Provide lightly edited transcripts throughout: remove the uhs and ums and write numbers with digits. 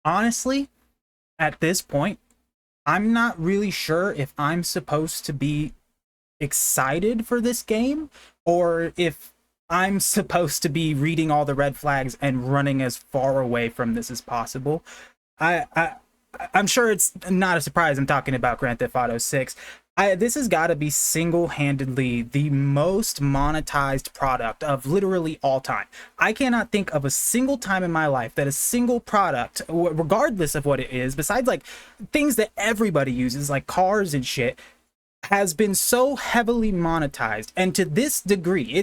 Honestly, at this point, I'm not really sure if I'm supposed to be excited for this game or if I'm supposed to be reading all the red flags and running as far away from this as possible. I, I I'm sure it's not a surprise I'm talking about Grand Theft Auto 6. This has got to be single-handedly the most monetized product of literally all time. I cannot think of a single time in my life that a single product, regardless of what it is, besides like things that everybody uses, like cars and shit, has been so heavily monetized and to this degree.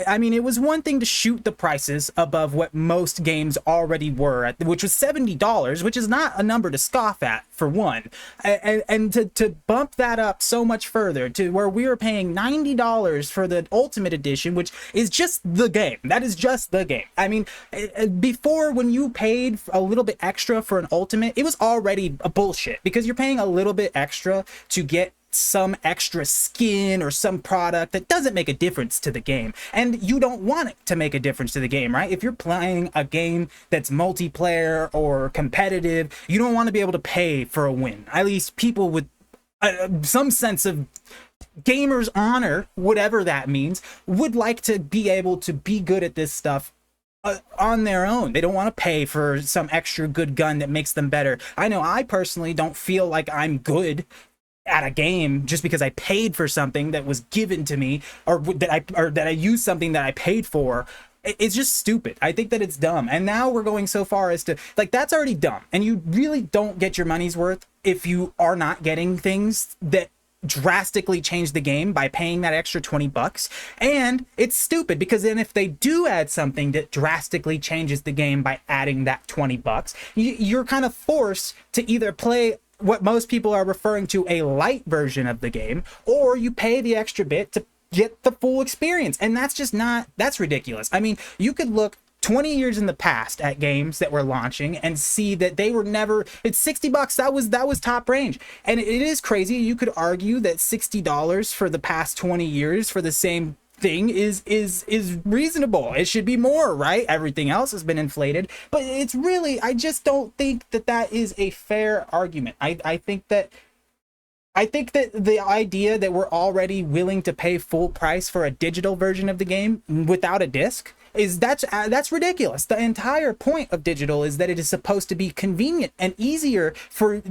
I mean, it was one thing to shoot the prices above what most games already were at, which was $70, which is not a number to scoff at, for one. And to bump that up so much further to where we were paying $90 for the ultimate edition, which is just the game. That is just the game. I mean, before, when you paid a little bit extra for an ultimate, it was already a bullshit because you're paying a little bit extra to get some extra skin or some product that doesn't make a difference to the game, and you don't want it to make a difference to the game, right? If you're playing a game that's multiplayer or competitive, you don't want to be able to pay for a win. At least people with some sense of gamer's honor, whatever that means, would like to be able to be good at this stuff on their own. They don't want to pay for some extra good gun that makes them better. I know I personally don't feel like I'm good at a game just because I paid for something that was given to me, or that I used something that I paid for. It's just stupid. I think that it's dumb. And now we're going so far as to, like, that's already dumb. And you really don't get your money's worth if you are not getting things that drastically change the game by paying that extra $20. And it's stupid because then if they do add something that drastically changes the game by adding that $20, you're kind of forced to either play what most people are referring to a light version of the game, or you pay the extra bit to get the full experience. And that's just not, that's ridiculous. I mean, you could look 20 years in the past at games that were launching and see that they were never, it's $60. That was top range. And it is crazy. You could argue that $60 for the past 20 years for the same thing is reasonable. It should be more, right? Everything else has been inflated, but it's really, I just don't think that that is a fair argument. I think that the idea that we're already willing to pay full price for a digital version of the game without a disc is that's ridiculous. The entire point of digital is that it is supposed to be convenient and easier for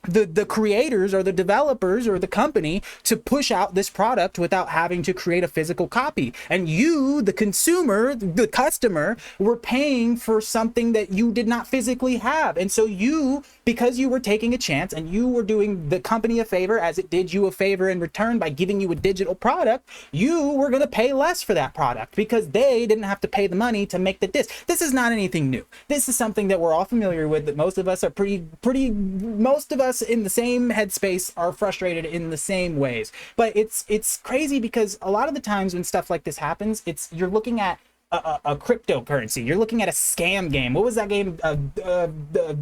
the creators or the developers or the company to push out this product without having to create a physical copy. And you, the consumer, the customer, were paying for something that you did not physically have. And so you, because you were taking a chance and you were doing the company a favor as it did you a favor in return by giving you a digital product, you were going to pay less for that product because they didn't have to pay the money to make the disc. This is not anything new. This is something that we're all familiar with, that most of us are most of us in the same headspace are frustrated in the same ways. But it's crazy because a lot of the times when stuff like this happens, you're looking at a cryptocurrency. You're looking at a scam game. What was that game?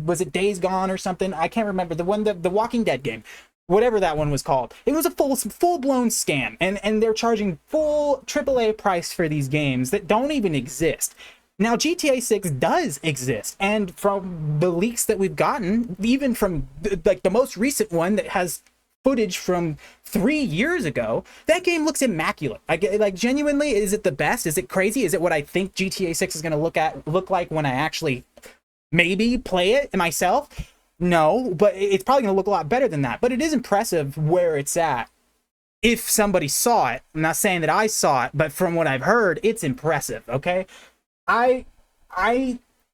Was it Days Gone or something? I can't remember. The one, the Walking Dead game, whatever that one was called. It was a full-blown scam, and they're charging full AAA price for these games that don't even exist. Now, GTA 6 does exist, and from the leaks that we've gotten, even from like the most recent one that has footage from 3 years ago, that game looks immaculate. Like genuinely, is it the best? Is it crazy? Is it what I think GTA 6 is going to look like when I actually maybe play it myself? No, but it's probably going to look a lot better than that. But it is impressive where it's at. If somebody saw it, I'm not saying that I saw it, but from what I've heard, it's impressive. Okay. I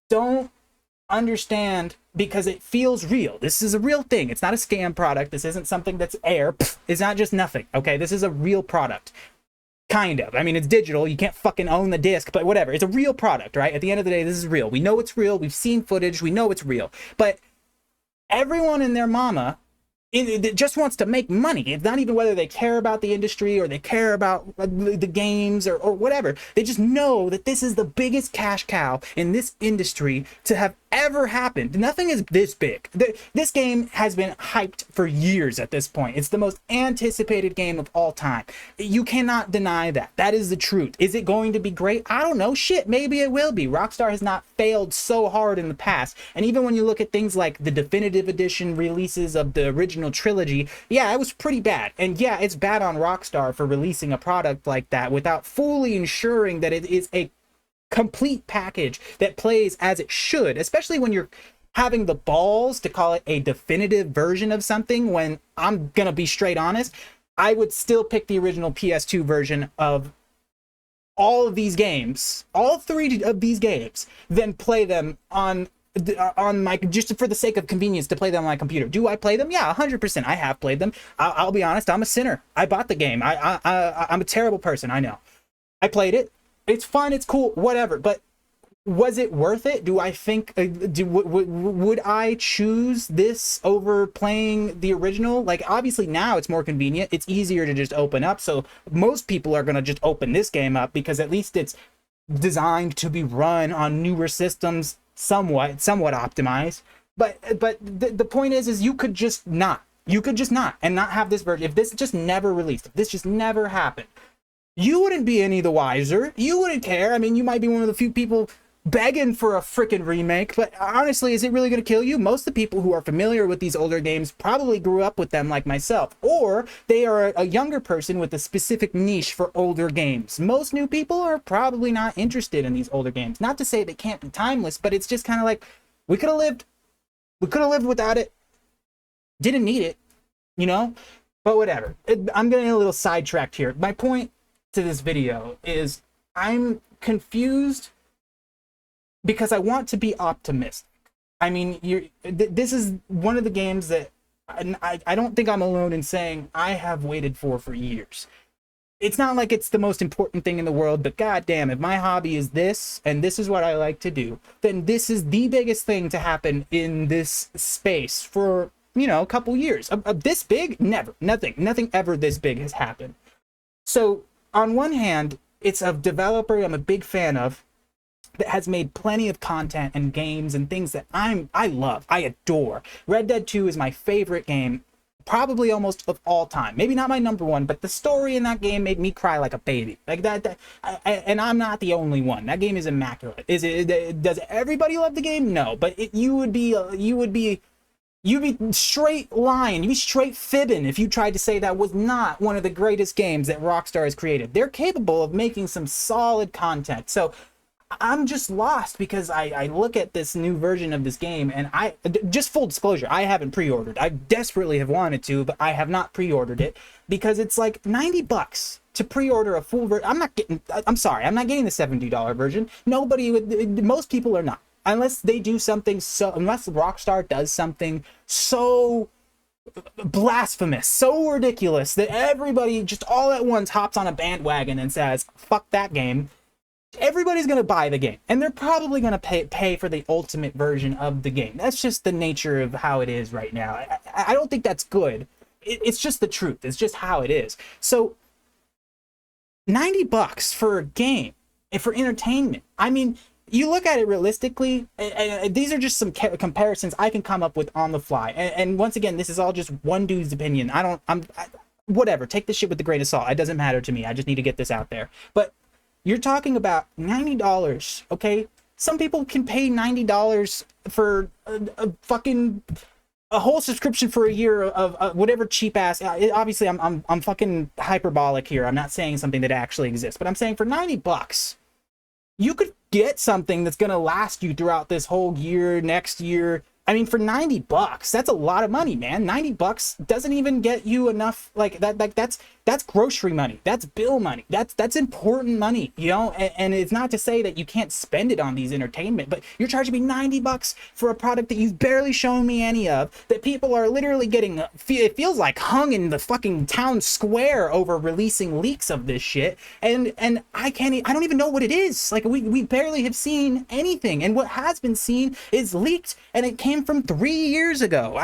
don't understand because it feels real. This is a real thing. It's not a scam product. This isn't something that's air. It's not just nothing. Okay, this is a real product. Kind of. I mean, it's digital. You can't fucking own the disc, but whatever. It's a real product, right? At the end of the day, this is real. We know it's real. We've seen footage. We know it's real. But everyone and their mama it just wants to make money. It's not even whether they care about the industry or they care about the games or whatever. They just know that this is the biggest cash cow in this industry to have ever happened. Nothing is this big. This game has been hyped for years at this point. It's the most anticipated game of all time. You cannot deny that. That is the truth. Is it going to be great? I don't know. Shit, maybe it will be. Rockstar has not failed so hard in the past. And even when you look at things like the definitive edition releases of the original trilogy, yeah, it was pretty bad. And yeah, it's bad on Rockstar for releasing a product like that without fully ensuring that it is a complete package that plays as it should, especially when you're having the balls to call it a definitive version of something. When I'm gonna be straight honest, I would still pick the original PS2 version of all of these games, all three of these games, then play them on my, just for the sake of convenience, to play them on my computer. Do I play them? Yeah, 100%. I have played them. I'll be honest, I'm a sinner. I bought the game. I'm a terrible person, I know. I played it. It's fun, it's cool, whatever, but was it worth it? Do I think would I choose this over playing the original? Like, obviously now it's more convenient, it's easier to just open up, so most people are going to just open this game up because at least it's designed to be run on newer systems, somewhat optimized. But the point is you could just not and not have this version. If this just never released, if this just never happened, you wouldn't be any the wiser. You wouldn't care. I mean, you might be one of the few people begging for a freaking remake, but honestly, is it really going to kill you? Most of the people who are familiar with these older games probably grew up with them like myself, or they are a younger person with a specific niche for older games. Most new people are probably not interested in these older games. Not to say they can't be timeless, but it's just kind of like, we could have lived without it. Didn't need it, you know? But whatever. I'm getting a little sidetracked here. My point to this video is I'm confused because I want to be optimistic. I mean, this is one of the games that I don't think I'm alone in saying I have waited for years. It's not like it's the most important thing in the world, but goddamn, if my hobby is this and this is what I like to do, then this is the biggest thing to happen in this space for, you know, a couple years. This big? Never. Nothing ever this big has happened. So on one hand, it's a developer I'm a big fan of that has made plenty of content and games and things that I love, I adore. Red Dead 2 is my favorite game, probably almost of all time. Maybe not my number one, but the story in that game made me cry like a baby. Like and I'm not the only one. That game is immaculate. Does everybody love the game? No, but you'd be straight lying, you'd be straight fibbing if you tried to say that was not one of the greatest games that Rockstar has created. They're capable of making some solid content. So I'm just lost because I look at this new version of this game and just full disclosure, I haven't pre-ordered. I desperately have wanted to, but I have not pre-ordered it because it's like $90 to pre-order a full version. I'm sorry, I'm not getting the $70 version. Most people are not. Unless they do something unless Rockstar does something so blasphemous, so ridiculous that everybody just all at once hops on a bandwagon and says, fuck that game, everybody's going to buy the game. And they're probably going to pay for the ultimate version of the game. That's just the nature of how it is right now. I don't think that's good. It's just the truth. It's just how it is. So $90 for a game and for entertainment. I mean, you look at it realistically, and these are just some comparisons I can come up with on the fly. And once again, this is all just one dude's opinion. Whatever, take this shit with a grain of salt. It doesn't matter to me. I just need to get this out there. But you're talking about $90, okay? Some people can pay $90 for a whole subscription for a year of whatever cheap ass. Obviously, I'm fucking hyperbolic here. I'm not saying something that actually exists, but I'm saying for $90, you could get something that's going to last you throughout this whole year, next year. I mean, for $90, that's a lot of money, man. $90 doesn't even get you enough. Like that's grocery money. That's bill money. That's important money, you know. And it's not to say that you can't spend it on these entertainment, but you're charging me $90 for a product that you've barely shown me any of, that people are literally getting, it feels like, hung in the fucking town square over releasing leaks of this shit. And I don't even know what it is. Like we barely have seen anything, and what has been seen is leaked, and it came from 3 years ago.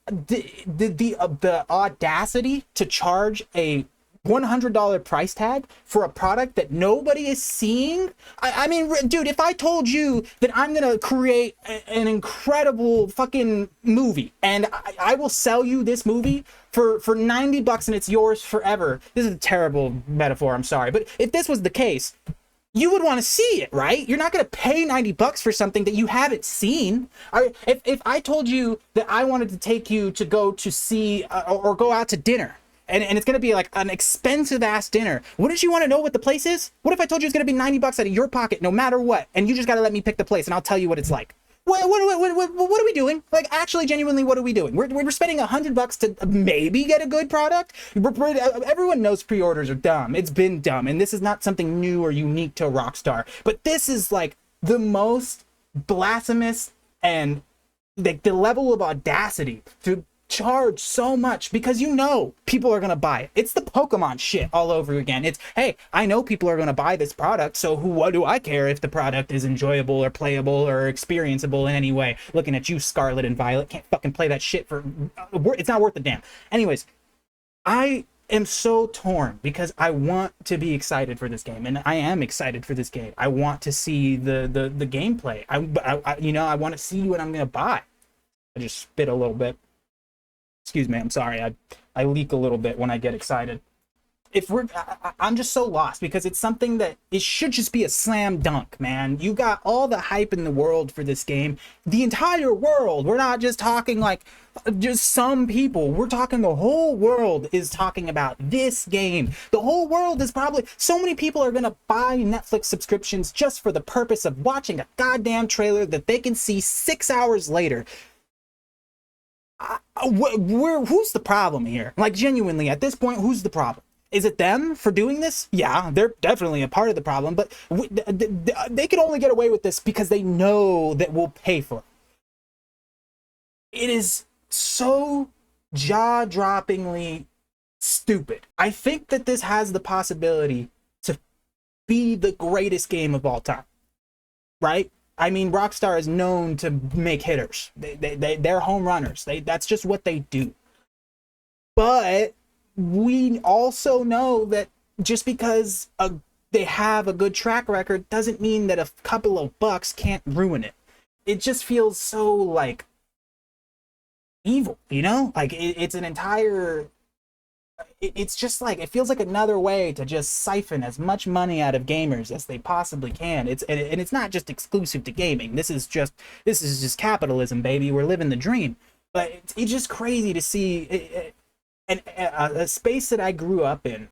The audacity to charge a $100 price tag for a product that nobody is seeing. I mean, dude, if I told you that I'm gonna create an incredible fucking movie and I will sell you this movie for $90 and it's yours forever. This is a terrible metaphor, I'm sorry, but if this was the case, you would want to see it, right? You're not going to pay $90 for something that you haven't seen. If I told you that I wanted to take you to go to see or go out to dinner, and it's going to be like an expensive ass dinner, wouldn't you want to know what the place is? What if I told you it's going to be $90 out of your pocket no matter what, and you just got to let me pick the place and I'll tell you what it's like? What are we doing? Like, actually, genuinely, what are we doing? We're spending $100 to maybe get a good product. Everyone knows pre-orders are dumb. It's been dumb, and this is not something new or unique to Rockstar. But this is like the most blasphemous and like the level of audacity to charge so much because you know people are gonna buy it. It's the Pokemon shit all over again. It's, hey, I know people are gonna buy this product, so what do I care if the product is enjoyable or playable or experienceable in any way? Looking at you, Scarlet and Violet, can't fucking play that shit for, it's not worth a damn. Anyways, I am so torn because I want to be excited for this game, and I am excited for this game. I want to see the gameplay. I want to see what I'm gonna buy. I just spit a little bit. Excuse me, I'm sorry. I leak a little bit when I get excited. I'm just so lost because it's something that it should just be a slam dunk, man. You got all the hype in the world for this game. The entire world. We're not just talking like just some people. We're talking the whole world is talking about this game. The whole world is probably, so many people are going to buy Netflix subscriptions just for the purpose of watching a goddamn trailer that they can see 6 hours later. Who's the problem here? Like, genuinely, at this point, who's the problem? Is it them for doing this? Yeah, they're definitely a part of the problem, but they can only get away with this because they know that we'll pay for it. It is so jaw-droppingly stupid. I think that this has the possibility to be the greatest game of all time, right? I mean, Rockstar is known to make hitters. They're home runners. That's just what they do. But we also know that just because they have a good track record doesn't mean that a couple of bucks can't ruin it. It just feels so, like, evil, you know? Like, it's an entire... It's just like, it feels like another way to just siphon as much money out of gamers as they possibly can. And it's not just exclusive to gaming. This is just capitalism, baby. We're living the dream. But it's just crazy to see a space that I grew up in.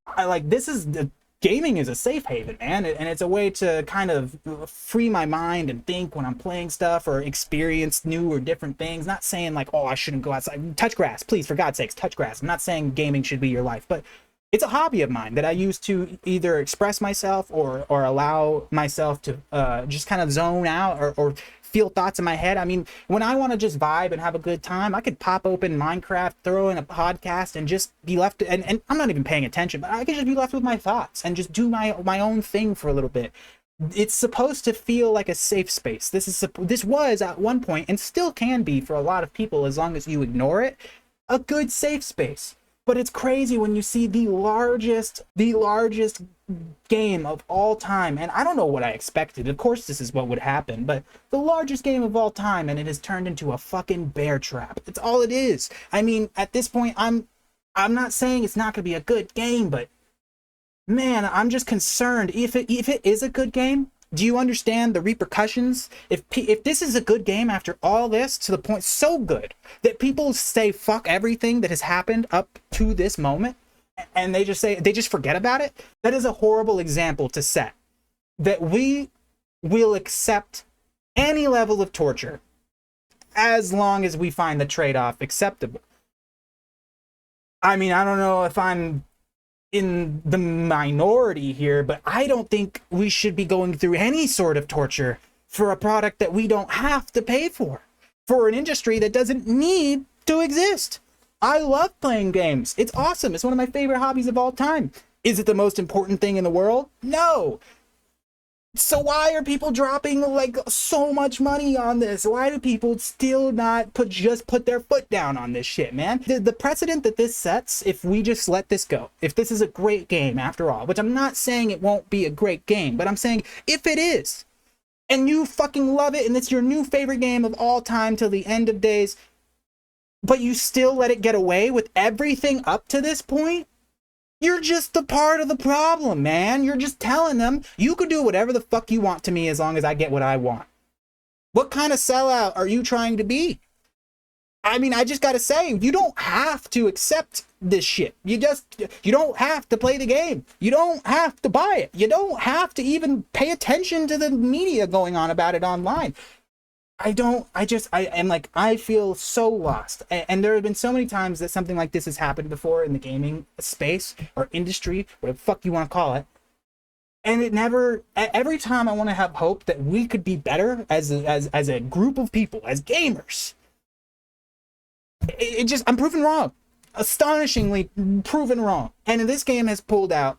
Gaming is a safe haven, man, and it's a way to kind of free my mind and think when I'm playing stuff or experience new or different things. Not saying like, oh, I shouldn't go outside. Touch grass, please, for God's sakes, touch grass. I'm not saying gaming should be your life, but it's a hobby of mine that I use to either express myself or allow myself to just kind of zone out or feel thoughts in my head. I mean, when I want to just vibe and have a good time, I could pop open Minecraft, throw in a podcast, and just be left, and I'm not even paying attention, but I could just be left with my thoughts and just do my own thing for a little bit. It's supposed to feel like a safe space. This was at one point, and still can be for a lot of people, as long as you ignore it, a good safe space. But it's crazy when you see the largest game of all time, and I don't know what I expected. Of course this is what would happen, but the largest game of all time, and it has turned into a fucking bear trap. It's all it is. I mean, at this point, I'm not saying it's not gonna be a good game, but man, I'm just concerned. If it is a good game, do you understand the repercussions? If this is a good game after all this, to the point so good that people say fuck everything that has happened up to this moment, and they just forget about it, that is a horrible example to set. That we will accept any level of torture as long as we find the trade-off acceptable. I mean, I don't know if I'm in the minority here, but I don't think we should be going through any sort of torture for a product that we don't have to pay for an industry that doesn't need to exist. I love playing games. It's awesome. It's one of my favorite hobbies of all time. Is it the most important thing in the world? No. So why are people dropping like so much money on this? Why do people still not put their foot down on this shit, man? The precedent that this sets, if we just let this go, if this is a great game after all, which I'm not saying it won't be a great game, but I'm saying if it is, and you fucking love it, and it's your new favorite game of all time till the end of days, but you still let it get away with everything up to this point, you're just a part of the problem, man. You're just telling them you can do whatever the fuck you want to me as long as I get what I want. What kind of sellout are you trying to be? I mean, I just gotta say, you don't have to accept this shit. You don't have to play the game. You don't have to buy it. You don't have to even pay attention to the media going on about it online. I feel so lost. And there have been so many times that something like this has happened before in the gaming space or industry, whatever the fuck you want to call it. And it never, every time I want to have hope that we could be better as a group of people, as gamers, I'm proven wrong. Astonishingly proven wrong. And this game has pulled out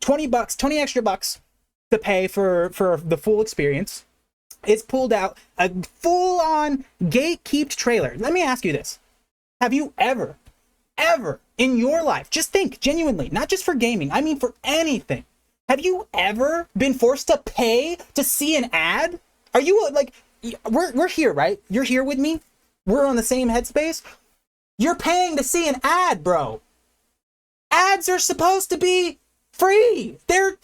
20 bucks, 20 extra bucks to pay for the full experience. It's pulled out a full-on gatekeeped trailer. Let me ask you this. Have you ever in your life, just think genuinely, not just for gaming, I mean for anything, have you ever been forced to pay to see an ad? Are you like, we're here, right? You're here with me? We're on the same headspace? You're paying to see an ad, bro. Ads are supposed to be free. They're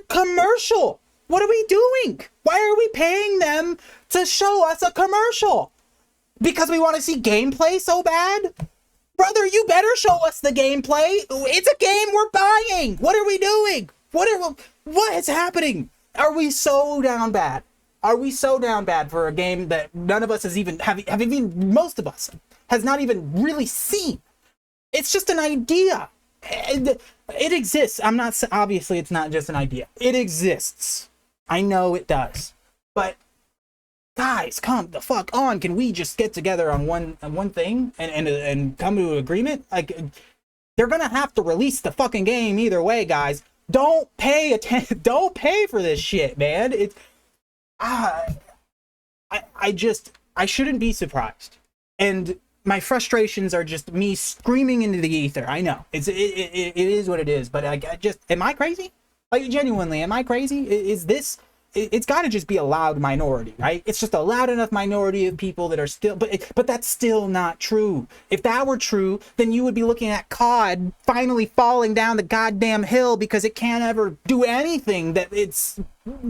commercial. What are we doing? Why are we paying them to show us a commercial? Because we want to see gameplay so bad? Brother, you better show us the gameplay. It's a game we're buying. What are we doing? What is happening? Are we so down bad? Are we so down bad for a game that none of us has even, most of us has not even really seen? It's just an idea. It exists. Obviously it's not just an idea. It exists. I know it does, but guys, come the fuck on. Can we just get together on one thing and come to an agreement? Like, they're gonna have to release the fucking game either way, guys. Don't pay attention. Don't pay for this shit, man. It's I shouldn't be surprised, and my frustrations are just me screaming into the ether. I know it is what it is, but I just, am I crazy? Like, genuinely, am I crazy? Is this, it's got to just be a loud minority, right? It's just a loud enough minority of people that are still, but that's still not true. If that were true, then you would be looking at COD finally falling down the goddamn hill because it can't ever do anything that its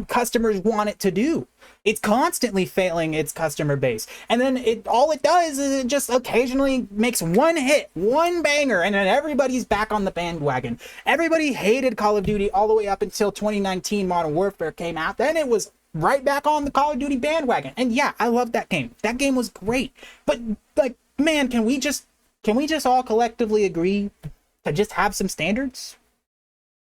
customers want it to do. It's constantly failing its customer base, and then all it does is it just occasionally makes one hit, one banger, and then everybody's back on the bandwagon. Everybody hated Call of Duty all the way up until 2019 Modern Warfare came out. Then it was right back on the Call of Duty bandwagon. And yeah, I love that game. That game was great. But like, man, can we just all collectively agree to just have some standards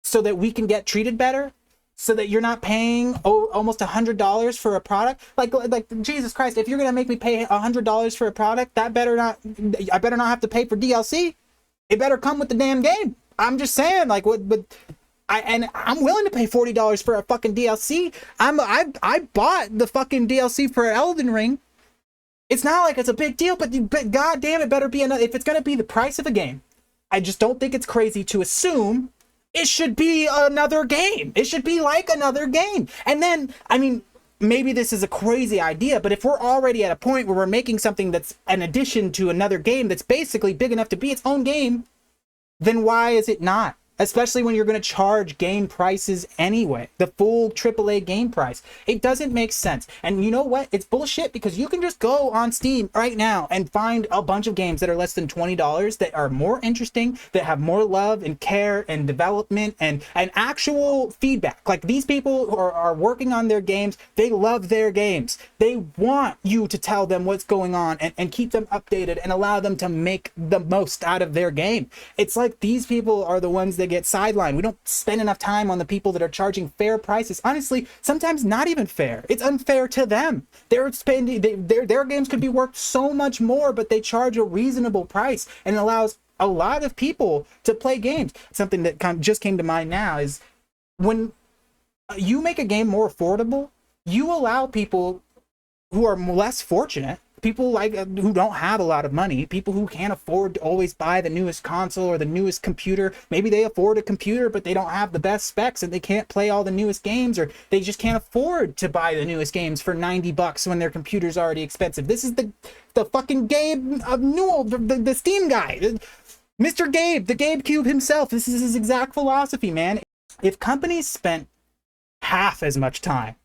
so that we can get treated better? So that you're not paying almost $100 for a product. Like Jesus Christ, if you're gonna make me pay $100 for a product, I better not have to pay for DLC. It better come with the damn game. I'm just saying, like, I'm willing to pay $40 for a fucking DLC. I bought the fucking DLC for Elden Ring. It's not like it's a big deal, but god damn, it better be enough. If it's gonna be the price of a game, I just don't think it's crazy to assume it should be another game. It should be like another game. And then, I mean, maybe this is a crazy idea, but if we're already at a point where we're making something that's an addition to another game that's basically big enough to be its own game, then why is it not? Especially when you're going to charge game prices anyway, the full AAA game price. It doesn't make sense. And you know what? It's bullshit, because you can just go on Steam right now and find a bunch of games that are less than $20 that are more interesting, that have more love and care and development and actual feedback. Like, these people who are working on their games, they love their games. They want you to tell them what's going on and keep them updated and allow them to make the most out of their game. It's like these people are the ones that get sidelined. We don't spend enough time on the people that are charging fair prices. Honestly, sometimes not even fair. It's unfair to them. They're spending, their games could be worth so much more, but they charge a reasonable price, and it allows a lot of people to play games. Something that just came to mind now is when You make a game more affordable, you allow people who are less fortunate, people like who don't have a lot of money, people who can't afford to always buy the newest console or the newest computer. Maybe they afford a computer, but they don't have the best specs and they can't play all the newest games, or they just can't afford to buy the newest games for $90 when their computer's already expensive. This is the fucking Gabe Newell, the Steam guy, Mr. Gabe, the Gabe Cube himself. This is his exact philosophy, man. If companies spent half as much time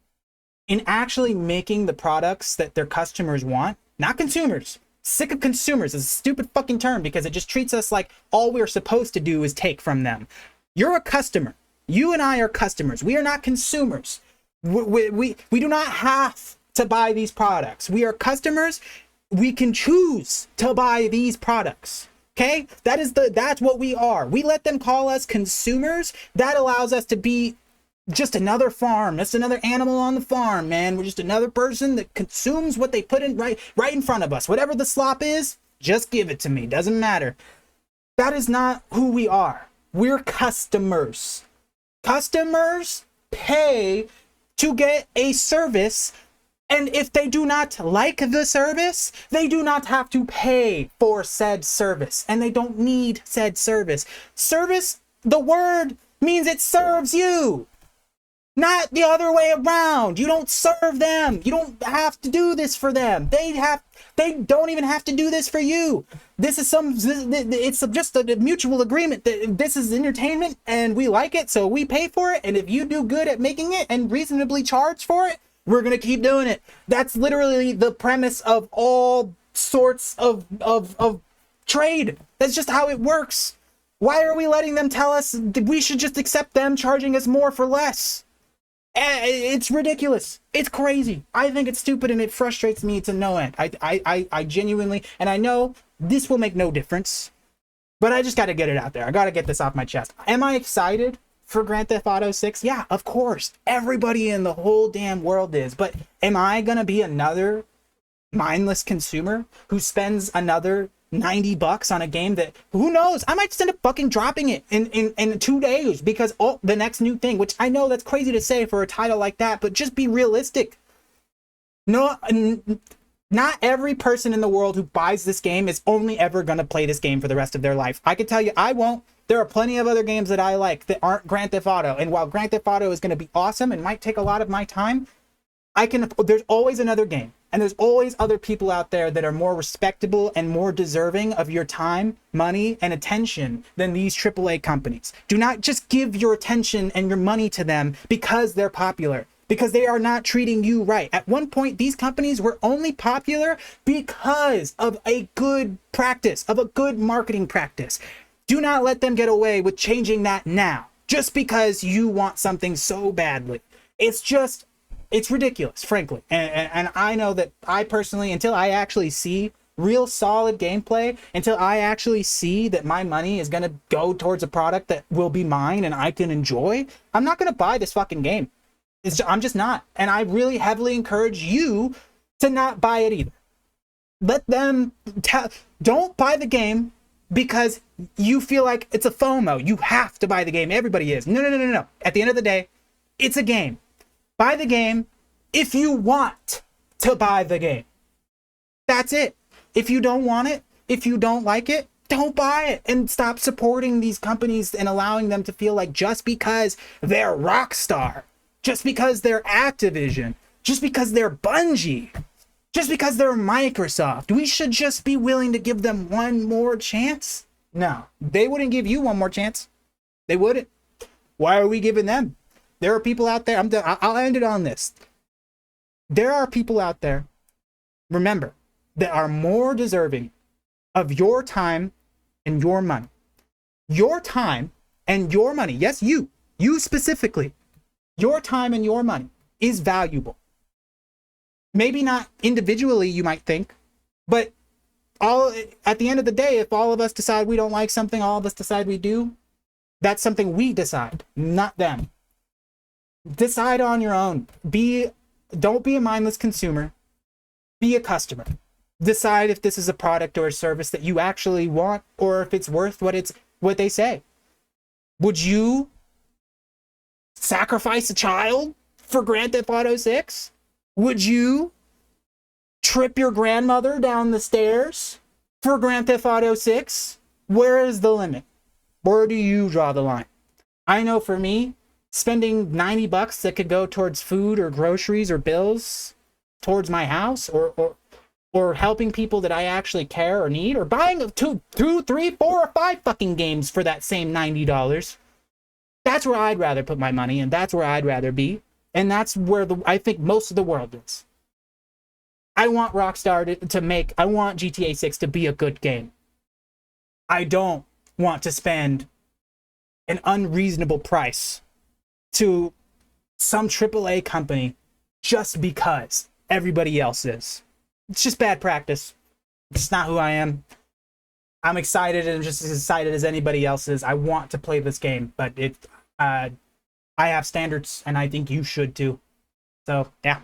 in actually making the products that their customers want, not consumers. Sick of consumers is a stupid fucking term because it just treats us like all we're supposed to do is take from them. You're a customer. You and I are customers. We are not consumers. We do not have to buy these products. We are customers. We can choose to buy these products. Okay? That's what we are. We let them call us consumers. That allows us to be just another farm. That's another animal on the farm, man. We're just another person that consumes what they put in right in front of us. Whatever the slop is, just give it to me. Doesn't matter. That is not who we are. We're customers. Customers pay to get a service, and if they do not like the service, they do not have to pay for said service, and they don't need said service. Service, the word means it serves you. Not the other way around. You don't serve them. You don't have to do this for them. They don't even have to do this for you. It's just a mutual agreement that this is entertainment and we like it, so we pay for it. And if you do good at making it and reasonably charge for it, we're going to keep doing it. That's literally the premise of all sorts of trade. That's just how it works. Why are we letting them tell us that we should just accept them charging us more for less? It's ridiculous. It's crazy. I think it's stupid and it frustrates me to no end. I genuinely, and I know this will make no difference, but I just got to get it out there. I got to get this off my chest. Am I excited for Grand Theft Auto 6? Yeah, of course. Everybody in the whole damn world is. But am I going to be another mindless consumer who spends another $90 on a game that, who knows, I might just end up fucking dropping it in 2 days because the next new thing, which I know that's crazy to say for a title like that, but just be realistic. No, not every person in the world who buys this game is only ever going to play this game for the rest of their life. I can tell you I won't. There are plenty of other games that I like that aren't Grand Theft Auto, and while Grand Theft Auto is going to be awesome and might take a lot of my time, there's always another game. And there's always other people out there that are more respectable and more deserving of your time, money, and attention than these AAA companies. Do not just give your attention and your money to them because they're popular, because they are not treating you right. At one point, these companies were only popular because of a good practice, of a good marketing practice. Do not let them get away with changing that now, just because you want something so badly. It's ridiculous, frankly. And I know that I personally, until I actually see real solid gameplay, until I actually see that my money is going to go towards a product that will be mine and I can enjoy, I'm not going to buy this fucking game. I'm just not. And I really heavily encourage you to not buy it either. Let them don't buy the game because you feel like it's a FOMO. You have to buy the game. Everybody is. No. At the end of the day, it's a game. Buy the game if you want to buy the game. That's it. If you don't want it, if you don't like it, don't buy it, and stop supporting these companies and allowing them to feel like just because they're Rockstar, just because they're Activision, just because they're Bungie, just because they're Microsoft, we should just be willing to give them one more chance. No, they wouldn't give you one more chance. They wouldn't. Why are we giving them? There are people out there, I'll end it on this. There are people out there, remember, that are more deserving of your time and your money. Your time and your money, yes, you specifically, your time and your money is valuable. Maybe not individually, you might think, but at the end of the day, if all of us decide we don't like something, all of us decide we do, that's something we decide, not them. Decide on your own. Don't be a mindless consumer. Be a customer. Decide if this is a product or a service that you actually want, or if it's worth what they say. Would you sacrifice a child for Grand Theft Auto 6? Would you trip your grandmother down the stairs for Grand Theft Auto 6? Where is the limit? Where do you draw the line? I know for me, spending $90 that could go towards food or groceries or bills towards my house, or helping people that I actually care or need, or buying two, three, 4, or 5 fucking games for that same $90. That's where I'd rather put my money, and that's where I'd rather be. And that's where I think most of the world is. I want Rockstar to make, I want GTA 6 to be a good game. I don't want to spend an unreasonable price to some AAA company just because everybody else is. It's just bad practice. It's not who I am. I'm excited and just as excited as anybody else is. I want to play this game, but I have standards, and I think you should too. So, yeah.